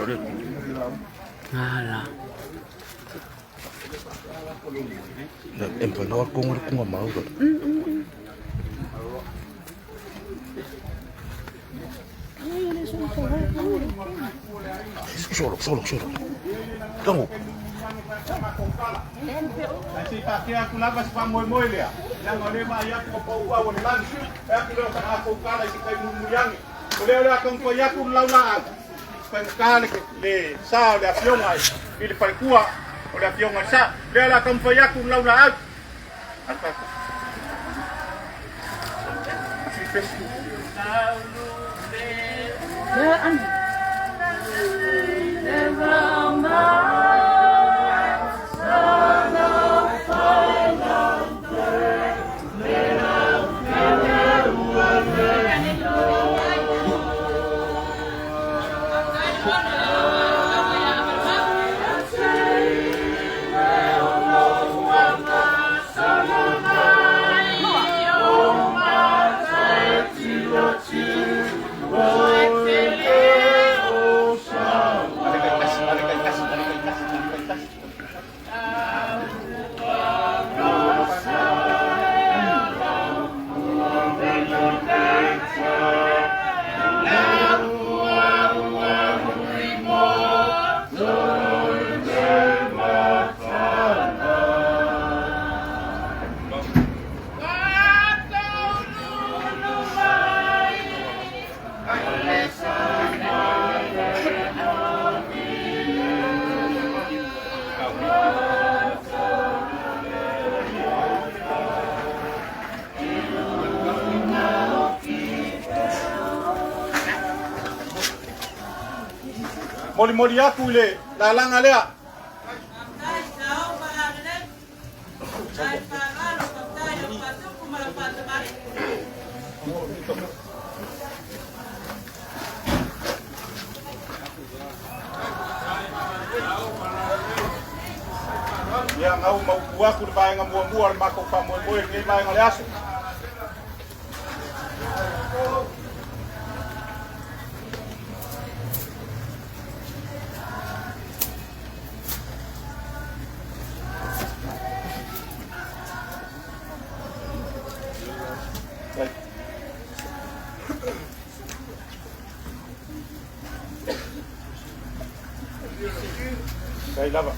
dia. Alah. Nah, empanador kung mau kan. Solo. Tunggu. Kasi pakai aku labas pa moy dia. Yang oleh maya ko pa uwa wala lang. Aku lo sa ako kala si kay mumuyang. Oleh akong ko ya kun launa. Pagkali le sa le avion ay. Ili palkua oleh avion ay sa. Le akong ko ya kun launa. Apa? Si Facebook. Moli aku le lalang alea. Ya ngau mau buah ku bae ngamuamua mako pamoe ngai bae ngaleasu. Kai lava.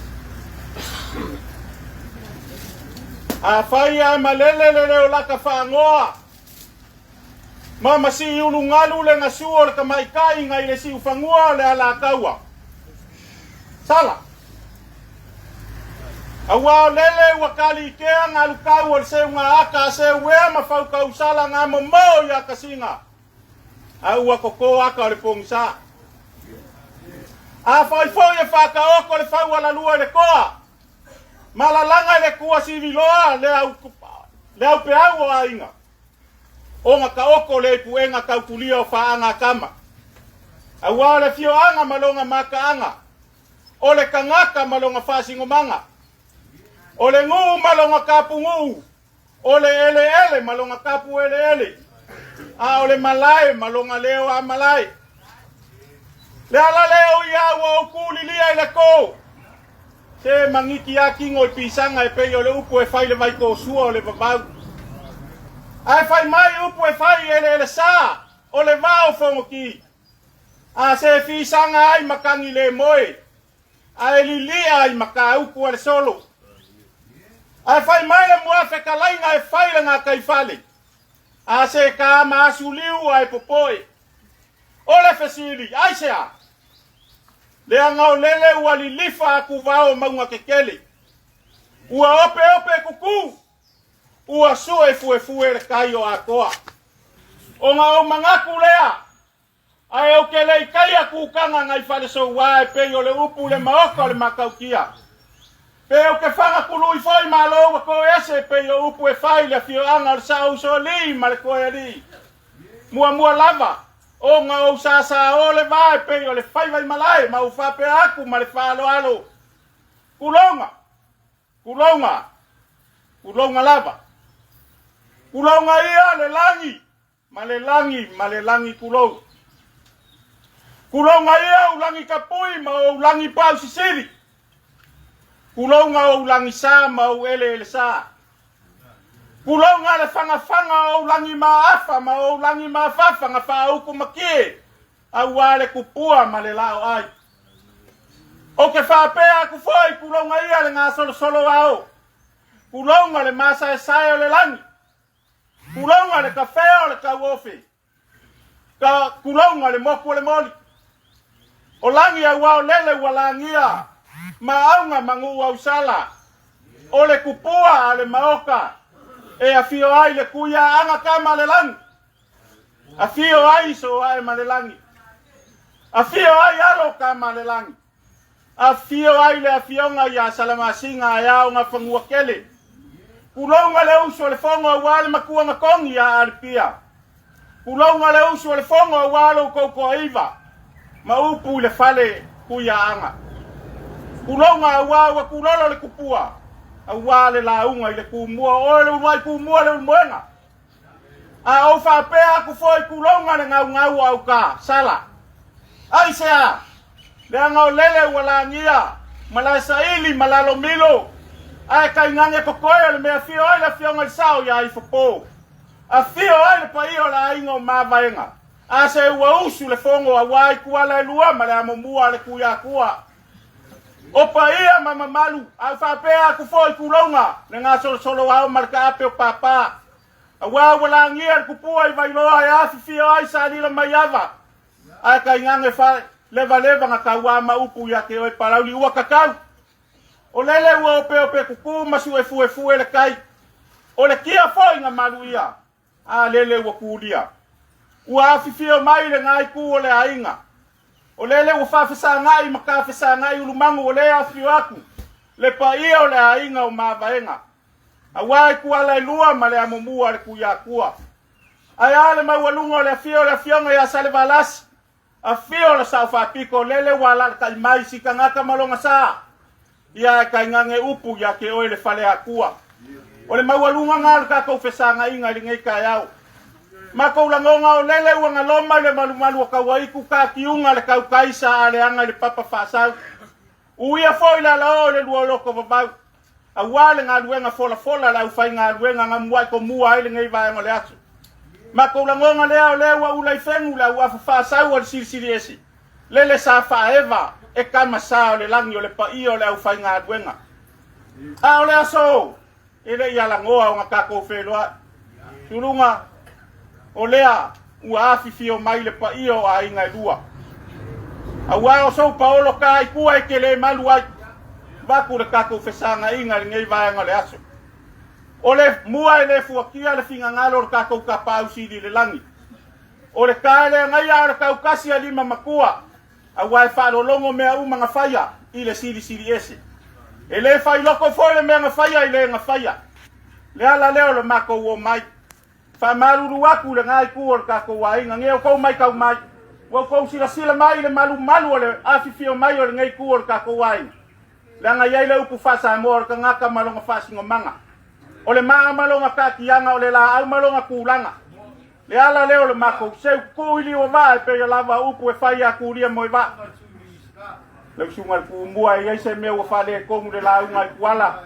Fai ai malele le o laka whaangoa. Mama si ulu ngalu le ngasuo le kamaikai ngai le si ufangua le ala kaua. Sala. Awa lele wakali ikea ngalu kaua le se unga aka se wea mafau kausala nga momo ya kasinga. Awa koko aka le pongsa. Fai foi e whakaoko le whau ala lua le koa. Malalanga le kua siviloa le au pe au o ainga. O nga kaoko le puenga kautulia o whaanga kama. Awa le fio anga malonga maka anga. O le kangaka malonga whasingomanga. O le ngu malonga kapu ngu. O le ele malonga kapu ele. O le malai malonga leo a malai. Le ala leo ia wa ukuli lia ile ko. Se mangiki aki ngoi pisanga e pei o le upu e fai le mai ko sua o le babau. Ai fai mai upu e fai ele sa o le vao fongo ki. Se fisanga ai makangi le moe. Ai lilia ai maka upu le solo. Ai fai mai le muafe kalainga e fai le ngā kaifale. Se ka maasuliu ai popoe. O le fesili, ai sea. Le angau lele ua lilifa aku vao maunga kekele. Ua ope kuku. Ua sue fue le kai o akoa. O ngā o mangaku lea. Ai au ke lei kai aku kanga ngai fale so wae pe o le upu le maoka le makaukia. Pe o ke whanga kului foi malo wa ko ese pe o upu e fai le fio anga o sa uso li ma le koe li. Mua lava. O nga o sa o le vai pe o le fai vai malai ma u fa pe aku ma le fa alo. Kulonga lava. Kulonga ia le langi. Ma le langi kulou. Kulonga ia ulangi kapui ma ulangi pau sisiri. Kulonga ulangi sa ma ele sa. Kulonga le fanga ulangi maafa ma ulangi maafafa nga fauku makie. Awale kupua ma le lao ai. O ke whapea ku foi kulonga ia le ngā solo au. Kulonga le masa e sae o le langi. Kulonga le kawhea o le kauofi. Ka kulonga le moku o le moli. O langi au au lele walangia. Ma aunga mangu au sala. O le kupua a le maoka. E a fio ai le kuia anga kama le langi. A fio ai so ai ma le langi. A fio ai alo kama le langi. A fio ai le a fionga ia salama singa ia o ngā whangua kele. Kulonga le uso le fonga wale makua makongi ia aripia. Kulonga le uso le fonga wale koko iwa. Ma upu le fale kuia anga. Kulonga wa kulolo le kupua. Awale la unga ile kumua ole unai kumua le mwenga. A o fa pea ku foi kulonga le ngau au ka sala. Ai sea. Le ngau lele wala ngia. Mala saili malalo milo. Ai kai ngange kokoe le me fio ai le fio ngal sao ya i fopo. A fio ai le pai o la ingo mavaenga. A se wa usu le fongo a wai kuala lua mala momua le kuya kua. O paia mama malu, a whapea ku foi kulonga, le ngā solo au marka ape o papa. A wala ngia ku pua i vailoa e afi fio ai sa lila mai ava. A kai ngange whare, leva nga kaua ma upu ya ke oi parau li ua kakau. O lele ua ope kuku masu e fue le kai. O le kia foi nga malu ia. A lele ua kulia. Ua afi fio mai le ngai ku o le ainga. O lele ua whawhisa ngai maka whisa ngai ulumangu o le afio aku. Le pa ia o le ainga o mavaenga. A wai kua le lua ma le amomua le kuia kua. Ai ale maualunga o le afionga ia sale valasi. A fio le sao whapiko lele wala kai mai si ka ngaka malonga sa. Ia kai ngange upu ia ke oe le whale a kua. O le maualunga ngā le kakou whisa ngai inga li ngai kai au. Mako langonga o lele ua ngaloma le malu o kawaiku ka kiunga le kau kaisa a le anga le papa whaasau. Uia foi la lao le lua loko babau. A wale ngā luenga fola lau whai ngā luenga ngā muai ko mua ele ngai vai le atu. Mako langonga lea o lea ua ulai whengu la ua whaasau o le siri esi. Lele sa whaeva e kama sa o le langi o le pai o le au whai ngā luenga. A o lea so, ele ia langoa o ngā kako wheloa. Turunga, o lea ua afi fio mai le pai o a inga lua. A ua o so paolo ka i kua e ke le malu ai. Waku le kako whesanga inga le ngei vaianga le aso. O le mua e le fuakia le finga ngalo le kako ka pau sidi le langi. O le kaele ngai a le kaukasi a lima makua. A ua e whalo longo mea uma nga whaia i le siri ese. E le whai loko foi le mea nga whaia i le nga whaia. Le ala leo le mako uo mai. Fa maruru aku le ngai ku o ka ko wai nga ngeo ko mai kau mai wo ko sila mai le malu o le afi fio mai o le ngai ku o ka ko wai la nga yai le upu fa sa mo ka ngaka malonga fa singo manga o le maa malonga ka kianga o le la au malonga kulanga le ala leo le mako se ku ili o va pe ya lava upu e fa ya ku ria mo va le sunga ku mua ia se me o fa le ko mu le la u ngai kuala.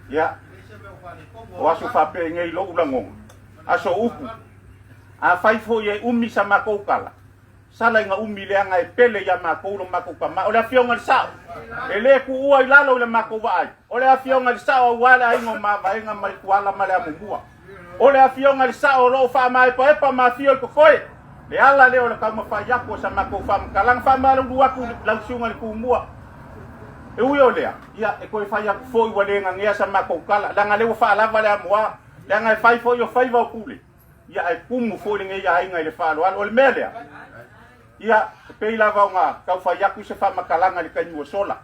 Ya, wasu fape ngei lo ulangong. Aso upu. A fai fo ye umi sa makokala. Sala nga umi le anga e pele ya makolo makokama. O le afionga sao. Ele ku ua ilalo le makowa. O le afionga sao wala ingo mavaenga mai kuala male amumua. O le afionga sao lo fa mai pa epa ma fio ko foi. Le ala le o le kama fa yako sa makofa kalang fa malu duaku lausunga le kumua. E ui o lea, ia e koe whai aku fōi wa lenga ngea sa mako kala, langa lewa wha alawa lea moa, langa e whai fōi o whai wau kule. Ia e kumu fōi ngea ia inga i le wha aloa, o le mea lea. Ia e pei lava o ngā, kau whai aku se wha makalanga le kainua sola.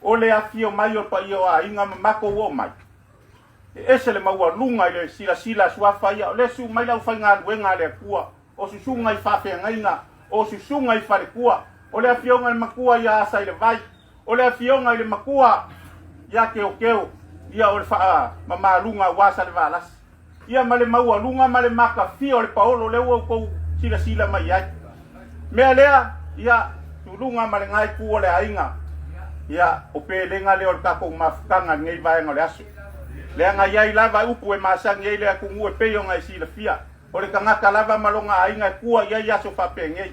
O lea fio mai o pa io a inga mako o mai. E ese le maua lunga i le sila suafa ia, o le su mai lau whai ngā luenga le kua, o susunga i whawhea ngainga, o susunga i whare kua, o lea fionga le makua ia asa i le vai. O le afionga i le makua ia keo ia o le wha mamalunga wasa le valas. ia male maua lunga male maka fia o le paolo le ua ko sila mai ai mea lea ia tulunga male ngai ku o le ainga ia o pelenga le o kako mafukanga ngai vaenga le asu le nga ia lava upu e masang ia le ku ngue peyo ngai sila fia o le kangaka lava malonga ainga ku ia so papenge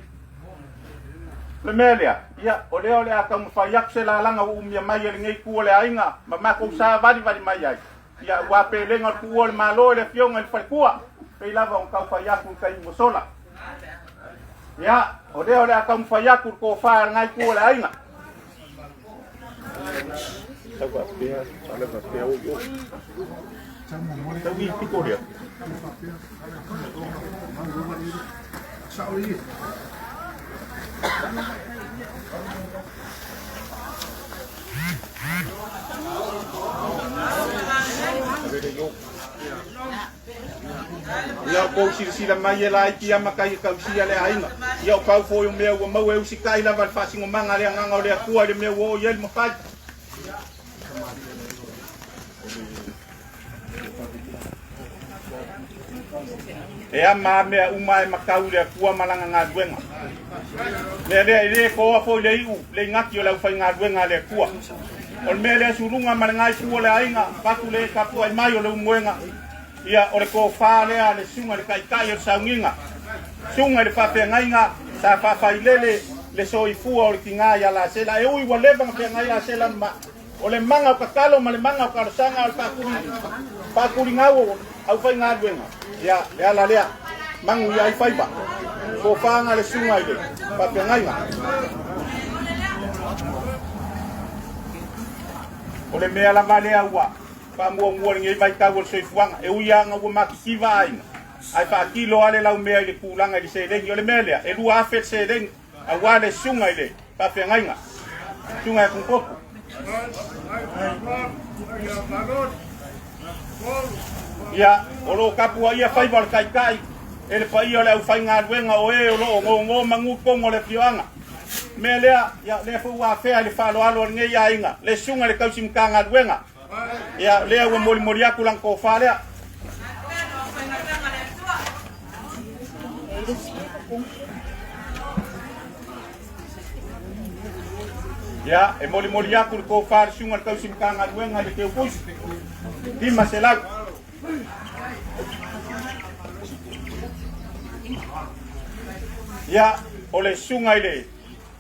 le melia ia o le aka mfayak se la langa umia mai le ngai ku o le ainga mama ko sa vali mai ai ia wa pelenga ku o le malo le fionga le fakua pe lava on ka fayak ku kai mosola ia o le aka mfayak ko fa ngai ku o le ainga Agora, olha para o eu. Então, e ficou ali. Ia ko sila mai la ki ama kai ka sia le ainga. Ia pau foi o meu mau eu si kai la val fasingo manga le nganga o le kua le meu o ia mo fai. E ama mea umai makau le kua malanga ngā duenga. Le ko afo le iu, le ngaki o lau fai ngā duenga le kua. O le mea le surunga malangai kua le ainga, patu le kapua i mai o le umuenga. Ia o le ko wha lea le sunga le kaikai o le saunginga. Sunga le whapea ngainga, sa whawhai lele le soifua o le ki ngā ia la sela. E ui wa levanga pia ngai a sela ma. O le manga o kakalo ma le manga o karosanga o le pakuri ngau au fai ngā duenga. Ya, ya la lea. Mangu ya i faiba. Ko whanga le sunga i le. Papea ngainga. O le mea la malea ua. Pamua ngei vai tau o le soifuanga. E uia anga ua makisiva ainga. Ai wha kilo ale lau mea i le kulanga i le serengi. O le mea lea. E lua afet serengi. A wa le sunga i le. Papea ngainga. Sunga e kungkopu. Ia, o lo kapua ia whaiva le kaikai. E le whaia le au whai ngā ruenga o e o lo ngō mangu kongo le fioanga. Mea lea, ia le fua whea le whalo alo le ngei a inga. Le sunga le kausi mka ngā ruenga. Ia lea ua mori aku lang ko whalea. Ia, e mori aku le ko whale sunga le kausi mka ngā ruenga le keu kusi. Dima se lau. Ya, ole sunga ile.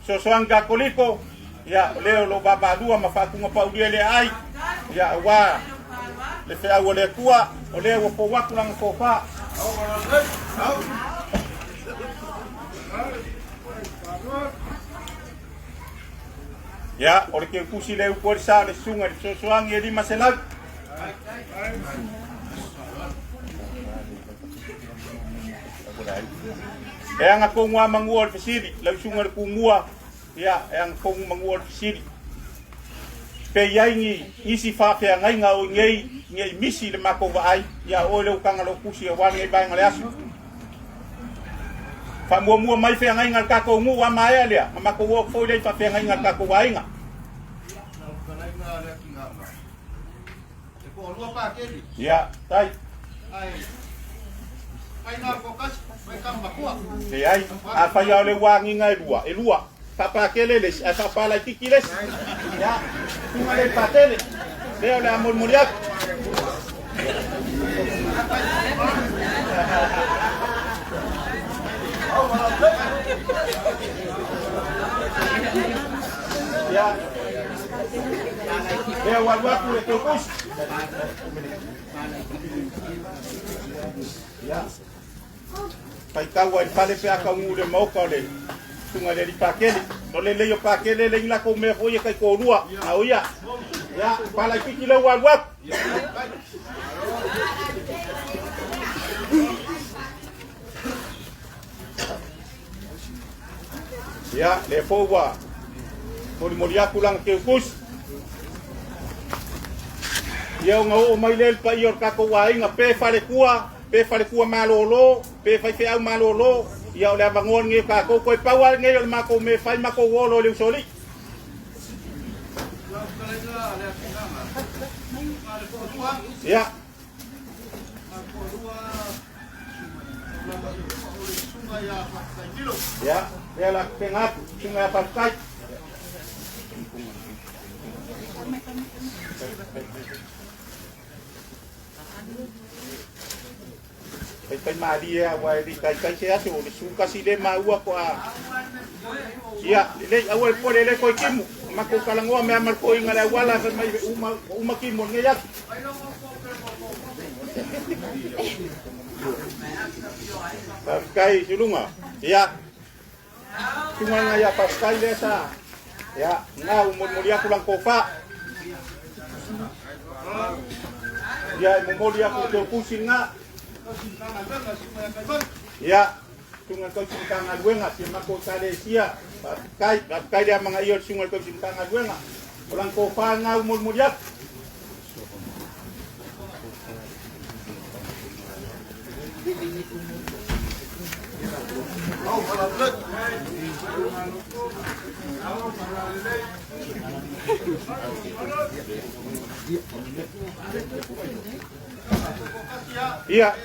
Sosoanga koliko, ya leo lo babadua mafakunga paudia le ai. Ya wa le fea ole tua, ole wo po waku lang ko fa. Ya, ole ke kusi le por sa le sunga sosoanga ele masela. E anga ko ngua mangua le fisiri, lau sunga le kungua, ia e anga ko mangua le fisiri. Pe iai isi whapea ngai ngau ngei misi le mako waai, ia o le ukanga lo kusi e wani e bainga le asu. Wha mua mai whea ngai ngal kako ngu wa maea lea, ma mako wok fo le whapea ngai ngal kako wainga. Ia, tai. E ai, a whai au le wangi ngai lua, e lua. Papa keleles, a papa la kikiles. Ya, tunga le patele. Leo le amor muriak. Ya. Leo waku le tokus. Ya. Pai kawa i pale pe aka ngule mauka le tunga le pakele no le yo pakele le ila ko me foi kai ko rua na oia ya pala kiki le wa ya le fowa mori akulang ke kus ya ngo mai le pa yor ka ko wa inga pe fale kua malolo, pe fai fe au malolo, ia le avangon nge ka ko e pau nge le mako me fai mako wolo le soli. Ya. Ya, dia lah tengah sungai Paskai. Kai dia awal di kai saya tu suka si dia mau aku ya le awal po le ko kimu mako kalango me amal ko ingala wala sa may uma kimu ngaya Paskai sulunga ya cuma ngaya Paskai desa ya ngau mulia pulang kofa ya mulia ku pusing nga ya sungai kau simpang aduenga si mako Kalesia kai dia mga iyo sungai kau simpang aduenga ulang ko fa nga umulmuyak iya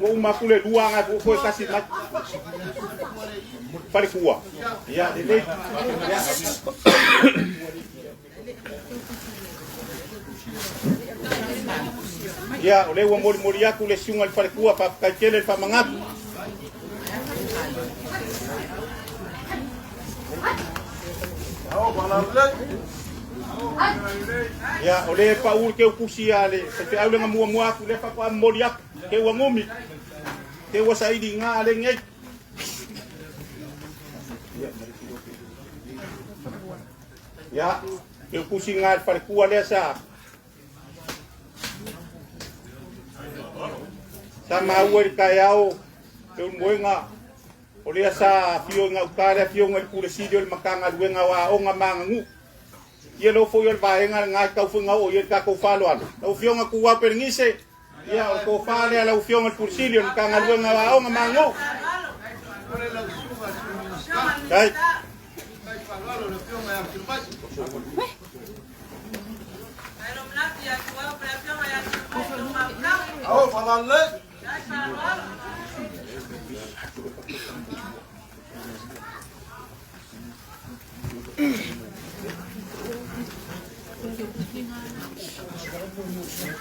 uma kule dua nga ko kasi mat pare kuwa ya dele ya ole wa mori ya kule sungal pare kuwa pa kachele pa mangat ya ole pa ul ke kusia le te au nga mua ku le pa pa mori ya ke wa ngomi ke wa saidi nga ale ngai ya ke kusi nga pa ku ale sa sama wer kayao ke moenga ole sa fio nga ukare fio nga ku le sidio makanga duenga wa o nga mangu ia lo foi el vaenga nga ka fu nga o ia ka ko falo al o fio nga ku wa perngise ia o ko fale ala o fio nga kursilio ka nga lu nga o nga mango kai oh falalle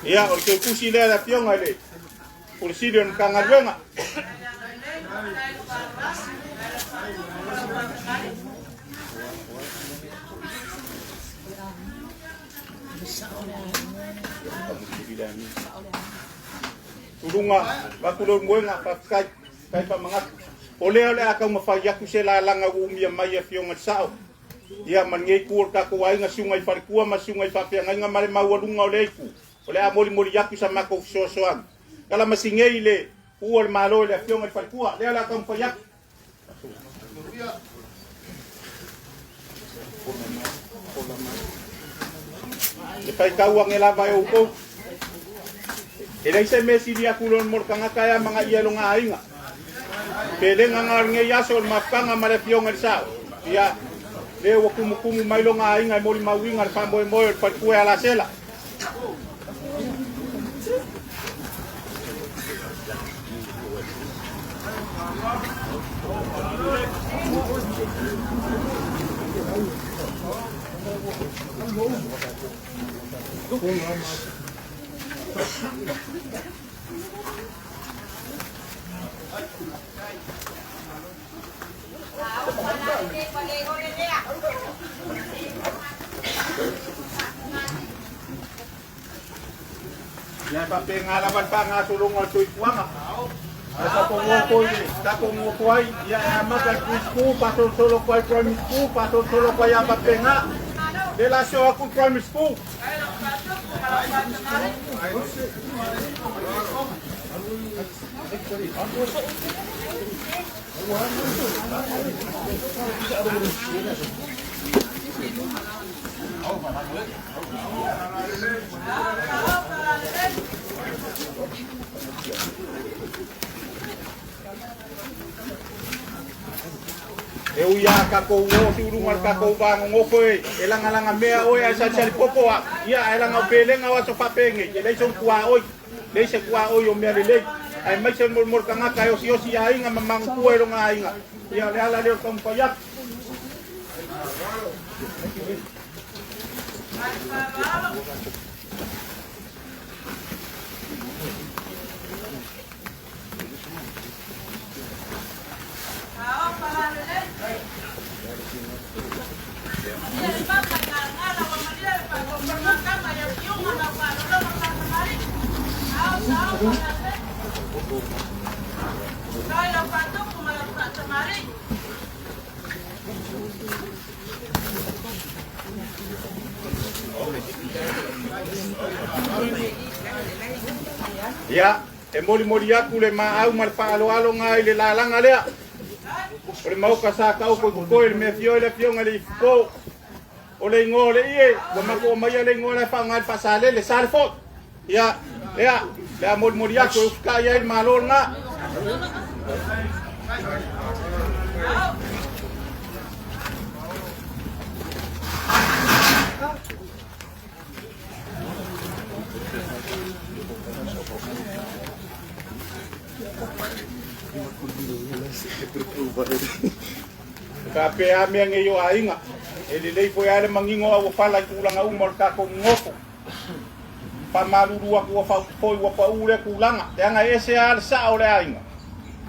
ya o ke kusi le la pion ale kursilio ka nga lu nga tulunga bakulon mo nga kay pa mga ole aka mafaya ku sela langa umia mai fiong at sao ia manngei kur ka kuai nga sungai parkua masungai papia nga mare mawalunga ole ku ole amoli moli yaku sa mako sosoan kala masingei le uol malo le fiong at parkua le ala ka mafaya ipay kawang elabay upo ilay sa mesi dia kulon mor kanga kaya mga iyalo nga ay nga pwede nga nga nga yasol mapka nga malapiyong nga sao iya lewa kumukumu maylo nga ay nga mori mawing nga pamboy moy pagkuya la sela yan pa pengalaman pa nga sulungan tu'y kuwanga sa pungukoy yan magan school patol solo koy primary school patol solo koy apa penga relasyon ako primary school eu ia kako wo turungal kako bang ngokoy elang mea oy asa chali popo ia elang opeleng awa so papenge ele son kwa oy le se kwa oy o mea le ai mai se mor kanga ka osi osi ainga mamang kuero nga ainga ia le ala le kom koyak ya e moli aku le mau mal alo ngai le lalanga lea o le mau ka sa ka ko le me fio le fio ngali ko o le ngole ie o ma ko mai le ngole fa ngai pasale le salfo ya le moli aku ka ya il malol nga Kape ame ang iyo ainga. Elilei po yale mangingo awa pala kulang au morka ko ngofo. Pamaluru aku wa foi wa paule kulanga. Yang ese al sa ole ainga.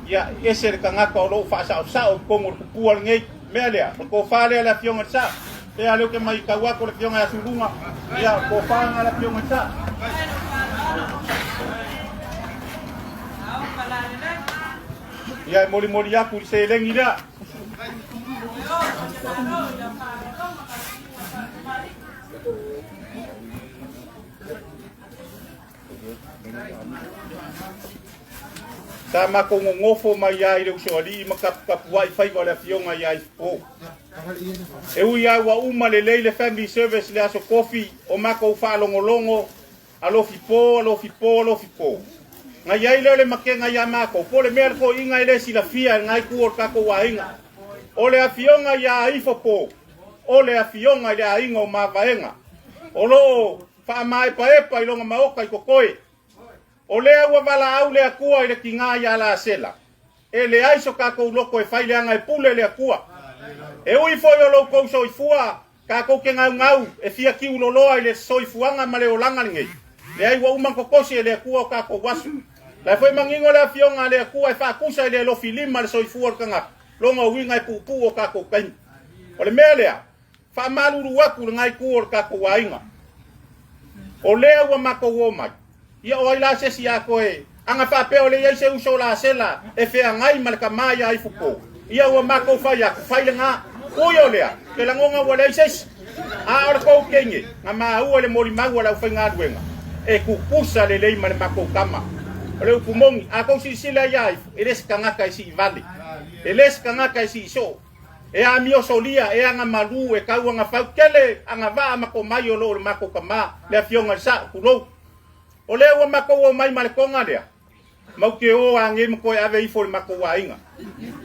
Ya ese ka ngaka lo fa sa o kongo ku ngai melea. Ko fale la fiong sa. E ale ke mai kawa ko le fiong a sulunga. Ya ko fa la fiong sa. Ya moli aku se lengi dah. Sama ko ngofo mai ai le usoli makap wifi wala fionga ai po. E uia wa uma le leile family service le aso coffee o mako fa longolongo alo fipo. Ngai ai le makenga ya mako po le mer ko inga ile sila fia ngai ku ka ko wainga. Ole afionga ya ifopo. Ole afionga ya ingo mavaenga. Olo fa mai paepa ilonga maoka ikokoi. Ole wa vala au le akua ile kinga ya la sela. Ele aiso ka ko loko e faile anga e pule le akua. E ui foi o lo ko so ifua ka ko ke ngau e fia ki uloloa ile so ifuanga male olanga ngai. Le ai wa uma kokosi le akua ka ko wasu. La foi mangingo le afionga le akua e fa kusa ile lo filima le so ifua kanga. Longa winga e pupu o ka ko kain. Ole melea fa maluru waku ngai ku o ka ko wainga. Ole wa mako wo mai. Ia o ila se sia ko e anga fa pe ole ia se uso la sela e fe ngai malka mai ai fuko. Ia wa mako fa ya fa nga uyo lea ke la ngonga wala ses a or ko kenye nga ma u ole mori ma wala fa nga duenga e ku pusa le le mako kama ole ku mongi a ko si sila ya eres kanga kai si vale eles kanga kai si so e a mio solia e anga malu e ka nga fa kele anga va mako mai o lo mako kama le fionga sa ku lo ole wa mako wo mai mal ko nga dia mau ke o ange mo ko ave i for mako wa inga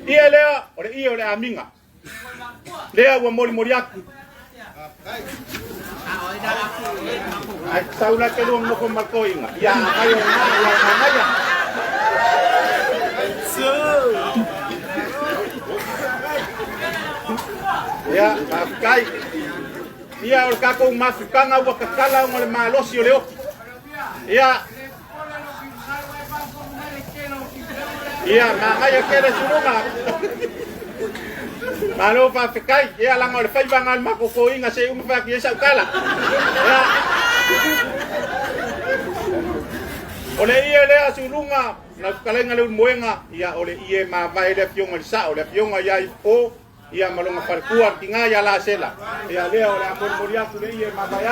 ia lea ole i ole aminga lea wa mori aku ai saula ke lo mo ko mako inga ya ayo ya ya kai ia o ka ko mafukanga wa kakala ngole malosi ole o ya iya, makanya kere sulunga. Malo pa fikai, iya lang ol fay bangal makukuing kasi umfak yesa kala. Ya. Ole iya le sulunga, nakalenga le moenga, iya ole iya ma vai le fiong el sa, ole fiong ya ipo, iya malonga parkuar tinga ya la sela. Iya le ole amor moria ku le iya ma vai.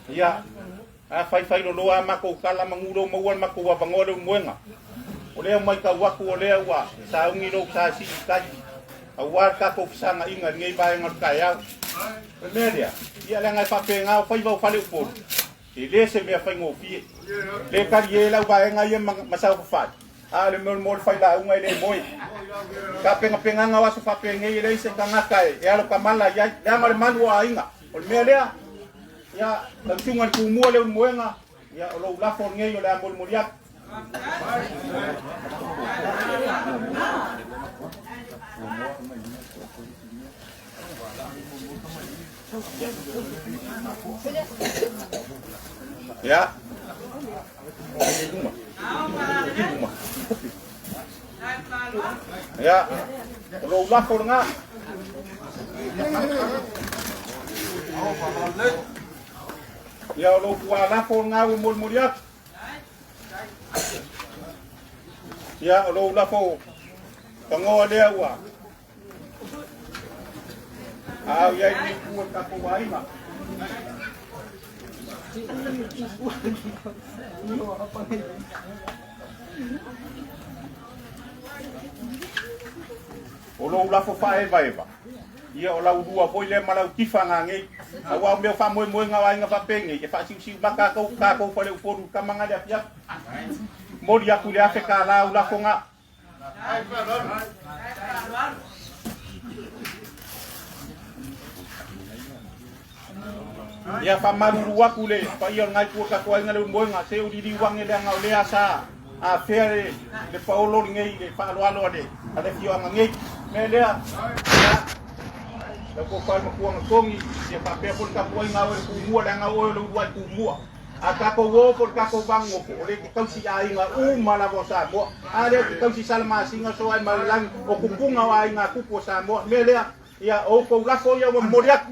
Ya, fai lo loa mako kala manguro mauan mako wa bangore muenga. Ole mai ka waku ole wa sa ngiro sa si kai. Awar ka ko sanga inga ngai bai ngal kaya. Media, ia la ngai fa penga fai va fale por. Ele se me fai ngofi. Le ka ye la bai ngai masau fa. Ale mol fai la unga ile moi. Ka penga ngawa so fa penga ile se kanga kai. Ya lo kamala ya mal malu ainga. O me lea. Ya la tunga ku mo le moenga. Ya lo la for nge yo la mol moria. Ya. Ya, lo la for nga. Ya lo la for nga mol muriat. Ya lo la for tango dia wa. Ya ni ku ka ko wai ma. Olo la fo fa eva. Ia ola udua foi le mala kifa nga ngai. Awa me fa mo nga wa nga fa penge, e fa si baka ko fa le foru kamanga dia pia. Mo dia ku le afeka la ula ko nga. Ya fa maru wa ku le, fa ia ngai ku ka ko nga le mo nga se udi di wang le nga le asa. A fere le Paulo ngai le fa lo de. Ada fio nga ngai. Melea, ya ko fa mo kuang kongi, ya pa pe pun ka poi ngawe ku mua da ngawe lu buat ku mua. Aka ko wo por ka ko bang mo ko le ka si ai nga mala bo sa mo. Ada ka si salma singa so ai malang o ku kunga wa ai nga ku po sa mo. Melea, ya o ko la ko ya mo moriak.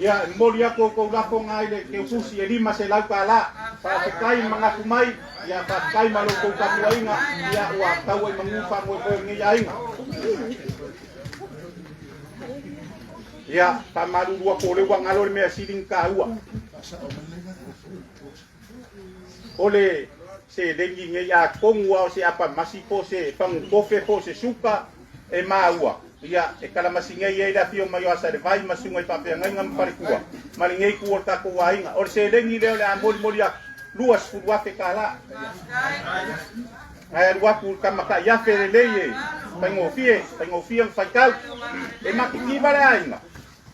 Ya moria ko la ko ngai le ke usi e lima se lau kala. Pa ke kai mga kumai ya ka kai malo ko ka tuainga ya wa tawai mangufa mo ko ngi yainga ya pa malu dua ko le wa ngalo me siding ka ua ole se dengi ngi ya kongwa se apa masipo se pang kofe ko se suka e maua ya e kala masinga ye da fio mayo asa de vai masunga pa pe ngai ngam parikua malingei ku ta ko wainga ole se dengi le ambol molia luas fu wa fe kala ai wa ku kamaka ya fe leye pengo fie fa kau e makiki vale ainga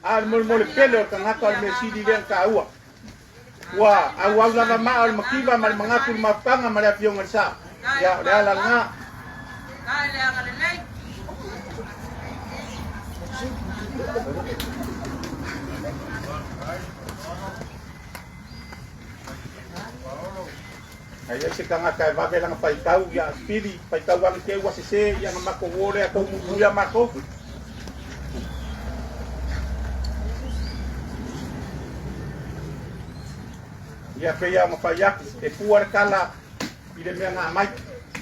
al mol mol pelo kan haka me sidi den ka ua wa au la ma al makiba mal mangaku mapanga mal avion sa ya la nga Aí se kanga kai va lang pai tau ya spiri pai tau ang ke wa se ya mako wore ko mu ya mako ya pe ya ma ya e puar kala ile me nga mai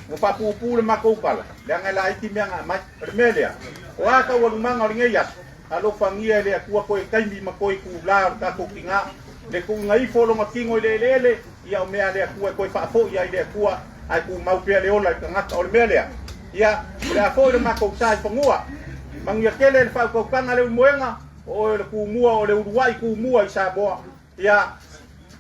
mo pa pu le mako kala le nga la iti me nga mai remelia wa ka wa manga ringe ya alo fangia le ku ko e kai mi mako ku la ka ko kinga le ku ngai folo ma kingo le ia o mea lea kua koe whaafo ia i lea kua ai ku maupea leola i ka ngata o le mea lea ia lea fo i le mako sa i whangua mangia kele le whaukanga leo moenga o le ku mua o le uruai ku mua i sa boa ia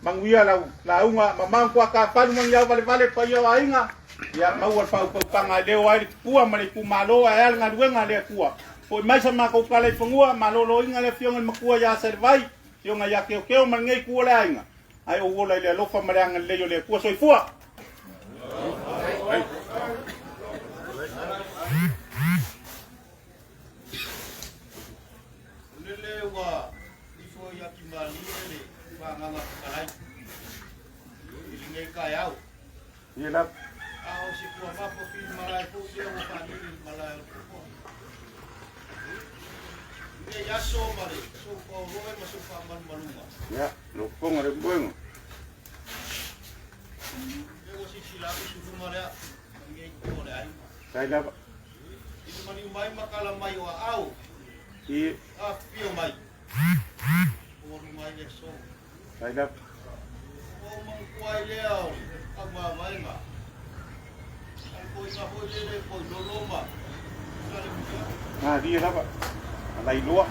manguia la unga mamang kua ka whanu mangi au vale pa ia wa inga ia maua le whaukanga leo ai kua ma le ku maloa e alanga luenga lea kua po i maisa mako kala i whangua malolo inga le fionga makua ia servai fionga ia keo mangei kua le ainga ai o wola ile lofa maranga le yo le ku soifua lele wa ifo ya kimali le wa ngama kalai ilinge kayau ila au si ku apa po pi malai po dia mo pani malai po ne ya so mare so ko roe mo so pa man maluma ya lo pongo le bueno eu si silaku su mare ngai ko le ai sai da itu mani mai makala mai wa au i pio mai o mai le so sai da o man kuai leo ama vai ma ko ina ho le ko loloma dia apa lai lua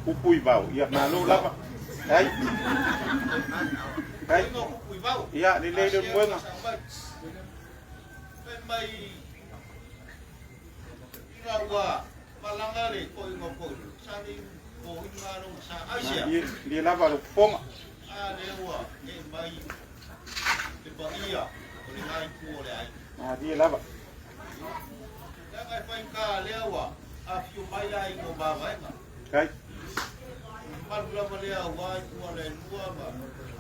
Upui bau. Ia malu lapa. Kai. Kai. Ia di le de muenga. Mai Irawa malangare ko ingopo. Sani ko ingaro sa Asia. Dia lapa lu pong. Lewa mai de Bahia. Ko ngai ko le ai. Dia lapa. Jangan paika lewa. Afio mai ai ko baba ina. Kai. Malula malea wai ko le lua ba.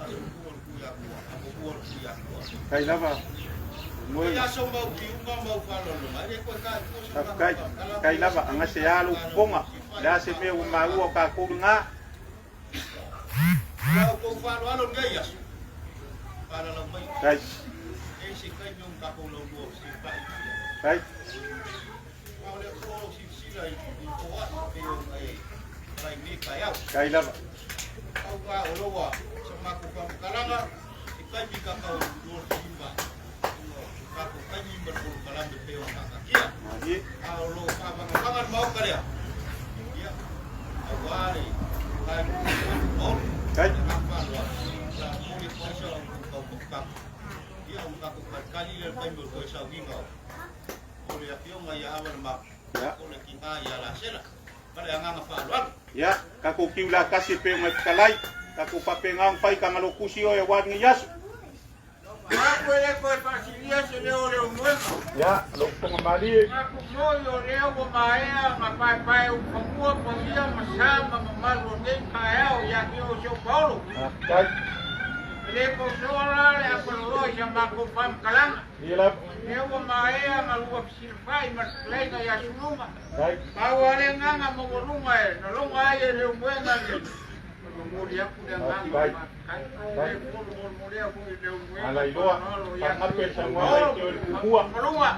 Asu ko ya ko. Abu ko ya ko. Kai lapa. Ya so mau diunga mau falo lo. Ai ko ka. Kai lapa anga se alu ponga. Da se me u mau ka ko nga. Kau kau falo alo ngai ya. Para lo mai. Kai. Ese cañón ka ko lo bo si pai. Kai. Mau le ko si sila i ko wa peo ai. Pai mi kai au. Kai lapa. Au ka o lo wa. Sama ko ka kalanga. Ikai mi ka ka lo simba. Ka ko kanyi ber ko kalanga peo ka kia. Dia Au lo ka bangan mau ka dia. Ya. Awari. Kai ko. Kai. Apa lo. Sa mo ni ko sa ko ka. Dia ungkap kali le pai ber ko sa winga. Ole ya pio ngai awan mak. Ya. Ole kita ya la sela. Pada anga ngafalwan. Ya, kaku kiula kasi pe mai kalai. Kaku papengang pai kangalo kusi o e wan ngias. Aku le ko pasilia se le ole umwema. Ya, lo pong mali. Aku moyo leo ko maea mapai pai ukangua pamia masama mamalo ne kaeo ya kio sio Paulo. Kai. Le ko sola le aku lo ya mako pam kalanga. Dia lapa. Leo ko maea malua silfai maslena ya sunuma. Kai. Bawale nganga mogorunga e, nolonga aye le umwenga ni. Mulia kuda nganga. Kai. Mulia kuda le umwenga. Ala idoa. Pangape sa ngwa ke kumua. Malunga.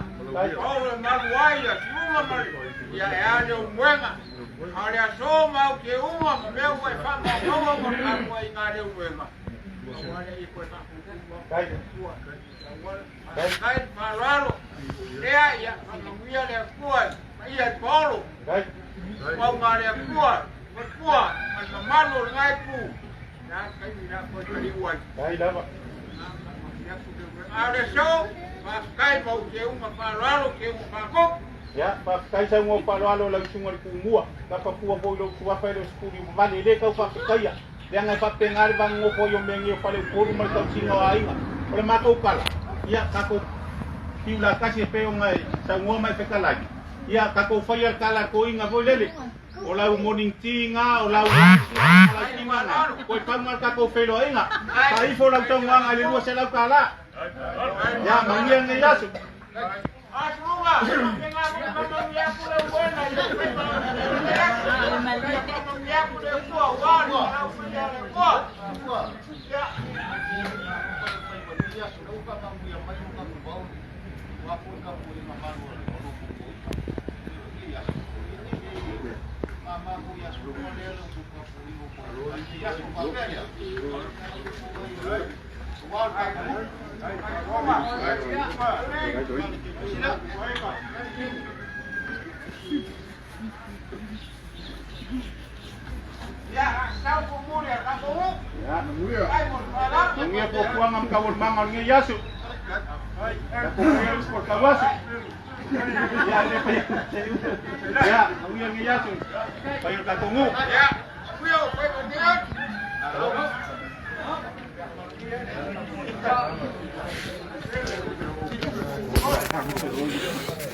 Paulo maluaya, sunuma mali. Ya ya le umwenga. Ale asoma ke uma meu e fama ngoma ngoma ingale umwenga. Wale iko ta. Kai. Kai malalo. Lea ya ngwia le kuwa. Ia Paulo. Kai. Mau ngale kuwa. Kuwa, malo ngai pu. Na kai na ko tali wan. Kai lapa. Ale so, kai mau ke uma malalo ke uma pakop. Ya, pa kai sa ngo pa lo lang sungal kumua. Kapa kuwa bo lo kuwa pa lo skuli mali le ka pa kaya. Yang ai pa pengar bang ngo po yo mengi pa le puru mal ka singo ainga. Ole mako kala. Ya, kako kiula kasi pe ngai sa ngo mai pe kala. Ya, kako fire kala ko inga bo lele. Ola morning tinga, ola mana. Koi pamal kako felo inga. Kai fo la tongwang ale lu sa la kala. Ya, mangiang ni yasu. Asrunga, tenga mamia kule buena yo pema. Mamia kule kwa wali, au kuja kwa. Ya. Ya suka mambo ya mayo kama bao. Wapo kama ni mambo ya. Mama kuya suka leo suka kuliwa kwa. Ya suka pia. Ya, kau kumur ya, kau kumur. Ya, mulia. Mulia po kuang am kawon mangal ngi yasu. Aku kuang sport kawasu. Ya, ya, mulia ngi yasu. Payo ka tungu. Ya, kuyo, kuyo dia. Thank you.